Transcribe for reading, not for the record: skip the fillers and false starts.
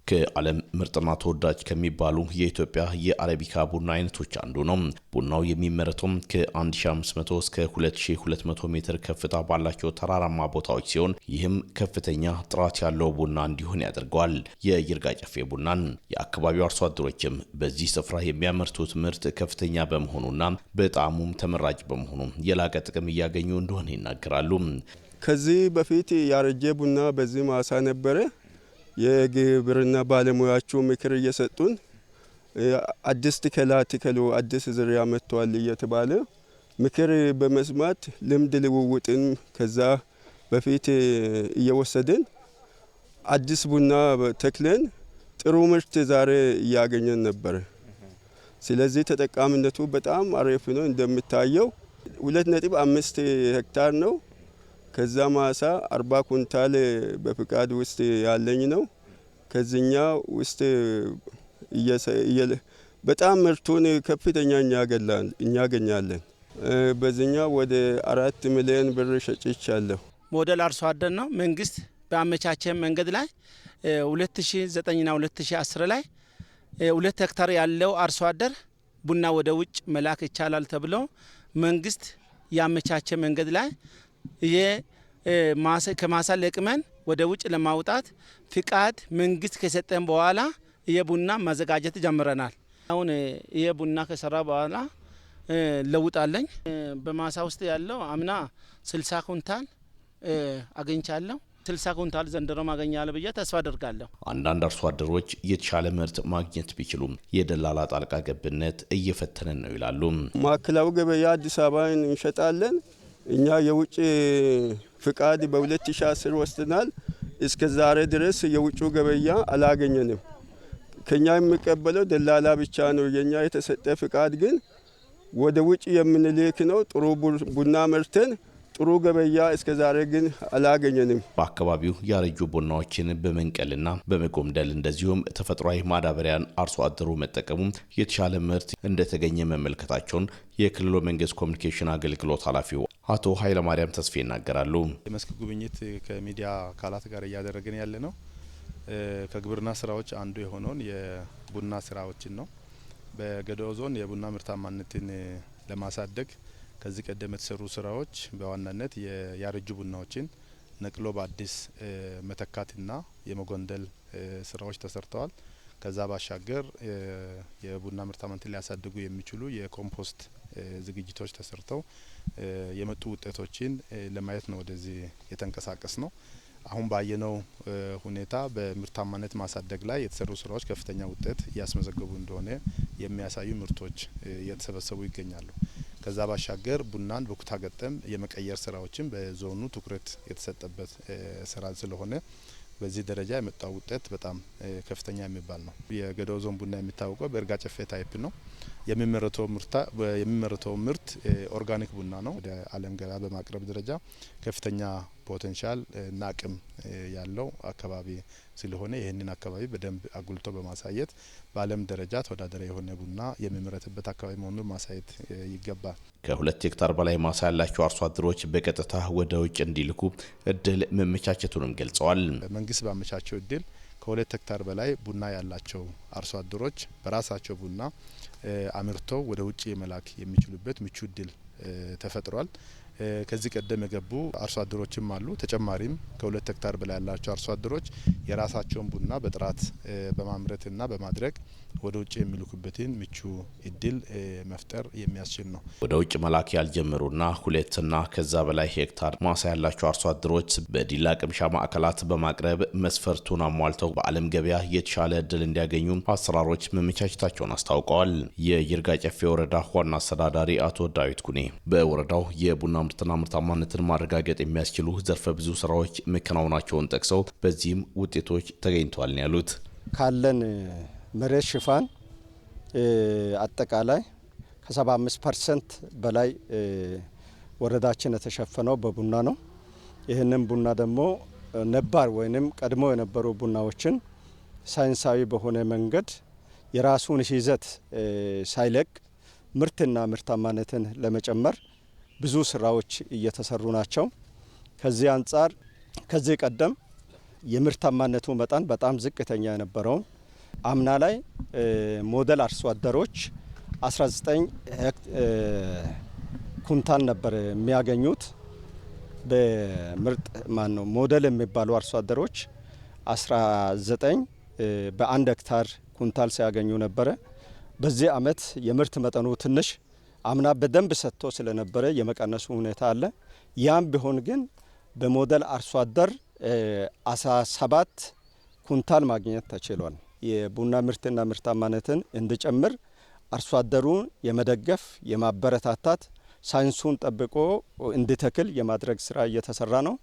ከዓለም ምርጥና ተወዳጅ ከሚባሉ የኢትዮጵያ የአረቢካ ቡና አይነቶች አንዱ ነው። ቡናው የሚመረተው ከ1500 እስከ 2200 ሜትር ከፍታ ባላቸው ተራራማ ቦታዎች ሲሆን ይህም ከፍተኛ ጥራት ያለው ቡና እንዲሆን ያደርገዋል። የይርጋ ጨፌ ቡናን የአካባቢው አርሶ አደሮችም በዚህ ስፍራ የሚያመርቱት ምርት ከፍተኛ በመሆኑና በጣዕሙም ተመራጭ በመሆኑ የላቀ ጥቅም እያገኙ እንደሆነ ይናገራሉ። ከዚህ በፊት ያረጀ ቡና በዚህ ማሳ ነበረ። የግብርና ባለሙያዎቹ ምክር እየሰጡን አዲስ ትከሉ አዲስ ዝርያ መጥቷል እየተባለ ምክር በመስማት ልምድ ልውውጥን ከዛ በፊት እየወሰድን አዲስ ቡና ተክለን ጥሩ ምርት ዛሬ እያገኘን ነበር። ስለዚህ ተጠቃሚነቱ በጣም አሪፍ ነው። እንደምታየው 2.5 ሄክታር ነው። ከዛ ማሳ 40 ኩንታል በፍቃድ ውስጥ ያለኝ ነው። ከዚህኛ ውስጥ በጣም ምርቱን ከፍተኛ እናገኛለን። በዚህኛ ወደ 4 ሚሊዮን ብር ሸጭቻለሁ። ሞዴል አርሶ አደር ነው። መንግስት በአመቻቸ መንገድ ላይ 2009ና 2010 ላይ 2 ሄክታር ያለው አርሶ አደር ቡና ወደ ውጭ መላክ ይቻላል ተብሎ መንግስት ያመቻቸ መንገድ ላይ ከማሳ ለቅመን ወደ ውጭ ለማውጣት ፍቃድ መንግስት ከሰጠን በኋላ የቡና ማዘጋጀት ጀምረናል። አሁን የቡና ከሰራ በኋላ ለውጣለኝ በማሳ ውስጥ ያለው አምና 60 ኩንታል አገኝቻለሁ። 60 ኩንታል ዘንድሮ ማገኛለሁ ብዬ ተስፋ አደርጋለሁ። አንዳንድ አርሶ አደሮች የተሻለ ምርት ማግኘት ቢችሉም የደላላ ጣልቃ ገብነት እየፈተነን ነው ይላሉ። ማዕከላዊ ገበያ አዲስ አበባ እንሸጣለን። እኛ የውጭ ፍቃድ በ2010 ወስደናል። እስከ ዛሬ ድረስ የውጭ ገበያ አላገኘንም። ከኛ የሚቀበለው ደላላ ብቻ ነው። የኛ የተሰጠ ፍቃድ ግን ወደ ውጭ የምንልክ ነው። ጥሩ ቡና መርተን ጥሩ ገበያ እስከ ዛሬ ግን አላገኘንም። በአካባቢው ያረጁ ቡናዎችን በመንቀልና በመጎምደል እንደዚሁም ተፈጥሯዊ ማዳበሪያን አርሶ አደሩ መጠቀሙ የተሻለ ምርት እንደተገኘ መመልከታቸውን የክልሉ መንግስት ኮሚኒኬሽን አገልግሎት ኃላፊው አቶ ኃይለማርያም ተስፌ ይናገራሉ። የመስክ ጉብኝት ከሚዲያ አካላት ጋር እያደረግን ያለ ነው። ከግብርና ስራዎች አንዱ የሆነውን የቡና ስራዎችን ነው። በገዶ ዞን የቡና ምርታማነትን ለማሳደግ ከዚህ ቀደም የተሰሩ ስራዎች በዋናነት ያረጁ ቡናዎችን ነቅሎ በአዲስ መተካትና የመጎንደል ስራዎች ተሰርተዋል። ከዛ ባሻገር የቡና ምርታማነትን ሊያሳድጉ የሚችሉ የኮምፖስት ዝግጅቶች ተሰርተው የመጡ ውጤቶችን ለማየት ነው ወደዚህ የተንቀሳቀስ ነው። አሁን ባየነው ሁኔታ በምርታማነት ማሳደግ ላይ የተሰሩ ስራዎች ከፍተኛ ውጤት እያስመዘገቡ እንደሆነ የሚያሳዩ ምርቶች እየተሰበሰቡ ይገኛሉ። ከዛ ባሻገር ቡናን በኩታ ገጠም የመቀየር ስራዎችን በዞኑ ትኩረት የተሰጠበት ስራ ስለሆነ በዚህ ደረጃ የመጣው ውጤት በጣም ከፍተኛ የሚባል ነው። የገዶ ዞን ቡና የሚታወቀው በይርጋ ጨፌ ታይፕ ነው። የሚመረተው ምርት ኦርጋኒክ ቡና ነው። ወደ ዓለም ገበያ በማቅረብ ደረጃ ከፍተኛ ፖቴንሻል እና አቅም ያለው አካባቢ ስለሆነ ይህንን አካባቢ በደንብ አጉልቶ በማሳየት በዓለም ደረጃ ተወዳዳሪ የሆነ ቡና የሚመረትበት አካባቢ መሆኑን ማሳየት ይገባል። ከ2 ሄክታር በላይ ማሳ ያላቸው አርሶ አደሮች በቀጥታ ወደ ውጭ እንዲልኩ እድል መመቻቸቱንም ገልጸዋል። መንግስት ባመቻቸው እድል ከ2 ሄክታር በላይ ቡና ያላቸው አርሶ አደሮች በራሳቸው ቡና አምርተው ወደ ውጭ መላክ የሚችሉበት ምቹ እድል ተፈጥሯል። ከዚህ ቀደም የገቡ አርሶ አደሮችም አሉ። ተጨማሪም ከ2 ሄክታር በላይ ያላቸው አርሶ አደሮች የራሳቸውን ቡና በጥራት በማምረትና በማድረግ ወደ ውጭ የሚልኩበትን ምቹ እድል መፍጠር የሚያስችል ነው። ወደ ውጭ መላክ ያልጀመሩና 2ና ከዛ በላይ ሄክታር ማሳ ያላቸው አርሶ አደሮች በዲላ ቅምሻ ማዕከላት በማቅረብ መስፈርቱን አሟልተው በዓለም ገበያ የተሻለ እድል እንዲያገኙ አሰራሮች መመቻቸታቸውን አስታውቀዋል። የይርጋ ጨፌ ወረዳ ዋና አስተዳዳሪ አቶ ዳዊት ኩኔ በወረዳው የቡና ምርትና ምርታማነትን ማረጋገጥ የሚያስችሉ ዘርፈ ብዙ ስራዎች መከናወናቸውን ጠቅሰው በዚህም ውጤቶች ተገኝተዋል ያሉት ካለን መሬት ሽፋን አጠቃላይ ከ75% በላይ ወረዳችን የተሸፈነው በቡና ነው። ይህንን ቡና ደግሞ ነባር ወይንም ቀድሞ የነበሩ ቡናዎችን ሳይንሳዊ በሆነ መንገድ የራሱን ይዘት ሳይለቅ ምርትና ምርታማነትን ለመጨመር ብዙ ስራዎች እየተሰሩ ናቸው። ከዚህ አንጻር ከዚህ ቀደም የምርታማነቱ መጠን በጣም ዝቅተኛ የነበረውን አምና ላይ ሞዴል አርሶ አደሮች 19 ኩንታል ነበር የሚያገኙት። በምርጥ ሞዴል የሚባሉ አርሶ አደሮች 19 በ1 ሄክታር ኩንታል ሲያገኙ ነበረ። በዚህ አመት የምርት መጠኑ ትንሽ አምና በደንብ ሰጥቶ ስለነበረ የመቀነሱ ሁኔታ አለ። ያም ቢሆን ግን በሞዴል አርሶ አደር 17 ኩንታል ማግኘት ተችሏል። የቡና ምርትና ምርታማነትን እንዲጨምር አርሶ አደሩን የመደገፍ የማበረታታት ሳይንሱን ጠብቆ እንዲተክል የማድረግ ስራ እየተሰራ ነው።